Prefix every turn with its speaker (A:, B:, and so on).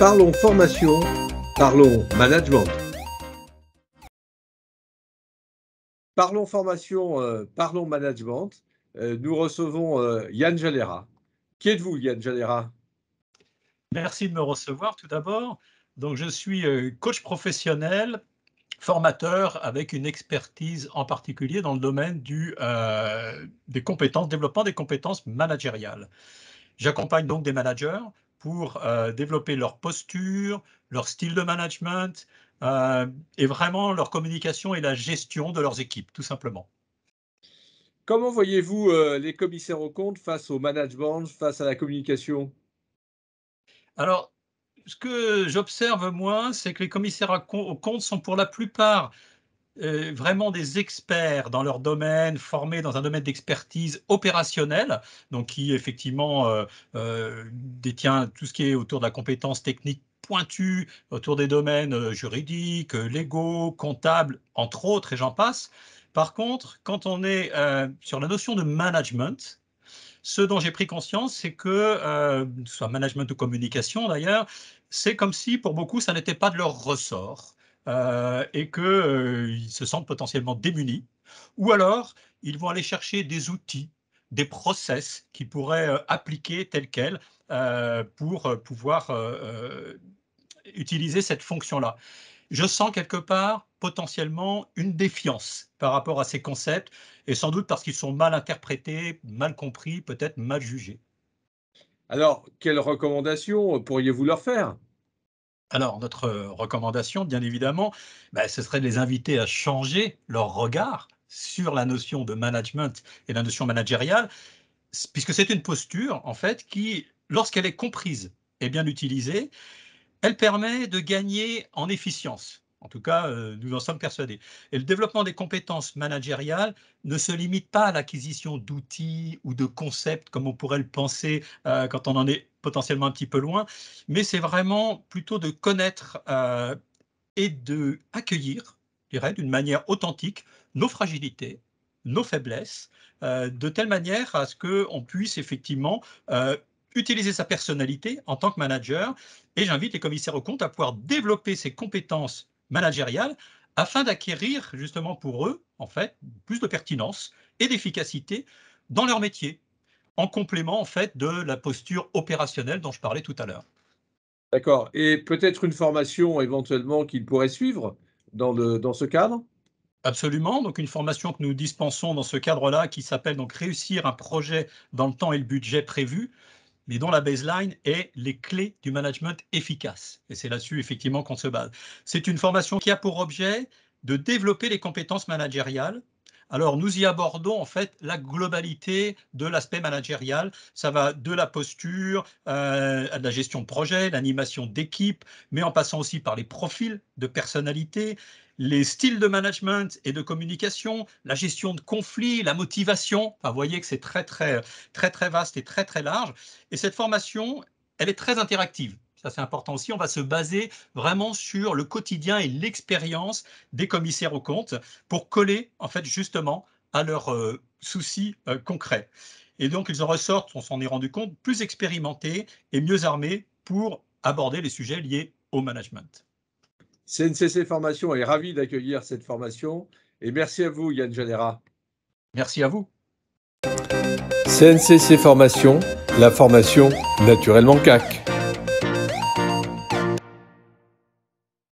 A: Parlons formation, parlons management. Parlons formation, parlons management. Nous recevons Yann Jalera. Qui êtes-vous, Yann Jalera?
B: Merci de me recevoir tout d'abord. Donc, je suis coach professionnel, formateur avec une expertise en particulier dans le domaine des compétences, développement des compétences managériales. J'accompagne donc des managers pour développer leur posture, leur style de management et vraiment leur communication et la gestion de leurs équipes, tout simplement.
A: Comment voyez-vous les commissaires aux comptes face au management, face à la communication?
B: Alors, ce que j'observe, moi, c'est que les commissaires aux comptes sont pour la plupart vraiment des experts dans leur domaine, formés dans un domaine d'expertise opérationnelle, donc qui effectivement détient tout ce qui est autour de la compétence technique pointue, autour des domaines juridiques, légaux, comptables, entre autres, et j'en passe. Par contre, quand on est sur la notion de management, ce dont j'ai pris conscience, c'est que, soit management ou communication d'ailleurs, c'est comme si pour beaucoup, ça n'était pas de leur ressort et qu'ils se sentent potentiellement démunis. Ou alors, ils vont aller chercher des outils, des process qu'ils pourraient appliquer tels quels pour pouvoir utiliser cette fonction-là. Je sens quelque part potentiellement une défiance par rapport à ces concepts et sans doute parce qu'ils sont mal interprétés, mal compris, peut-être mal jugés.
A: Alors, quelles recommandations pourriez-vous leur faire?
B: Alors, notre recommandation, bien évidemment, ce serait de les inviter à changer leur regard sur la notion de management et la notion managériale, puisque c'est une posture, en fait, qui, lorsqu'elle est comprise et bien utilisée, elle permet de gagner en efficience. En tout cas, nous en sommes persuadés. Et le développement des compétences managériales ne se limite pas à l'acquisition d'outils ou de concepts comme on pourrait le penser quand on en est potentiellement un petit peu loin, mais c'est vraiment plutôt de connaître et de accueillir, je dirais, d'une manière authentique, nos fragilités, nos faiblesses, de telle manière à ce qu'on puisse effectivement utiliser sa personnalité en tant que manager. Et j'invite les commissaires aux comptes à pouvoir développer ces compétences managériales afin d'acquérir justement pour eux, en fait, plus de pertinence et d'efficacité dans leur métier, en complément en fait de la posture opérationnelle dont je parlais tout à l'heure.
A: D'accord, et peut-être une formation éventuellement qu'ils pourraient suivre dans ce cadre?
B: Absolument, donc une formation que nous dispensons dans ce cadre-là qui s'appelle donc «Réussir un projet dans le temps et le budget prévu», mais dont la baseline est les clés du management efficace et c'est là-dessus effectivement qu'on se base. C'est une formation qui a pour objet de développer les compétences managériales. Alors nous y abordons en fait la globalité de l'aspect managérial. Ça va de la posture à de la gestion de projet, l'animation d'équipe, mais en passant aussi par les profils de personnalité, les styles de management et de communication, la gestion de conflits, la motivation. Enfin, vous voyez que c'est très vaste et très large. Et cette formation, elle est très interactive. Ça, c'est important aussi. On va se baser vraiment sur le quotidien et l'expérience des commissaires aux comptes pour coller, en fait, justement, à leurs soucis concrets. Et donc, ils en ressortent, on s'en est rendu compte, plus expérimentés et mieux armés pour aborder les sujets liés au management.
A: CNCC Formation est ravi d'accueillir cette formation et merci à vous, Yann Jalera.
B: Merci à vous.
A: CNCC Formation, la formation naturellement CAC.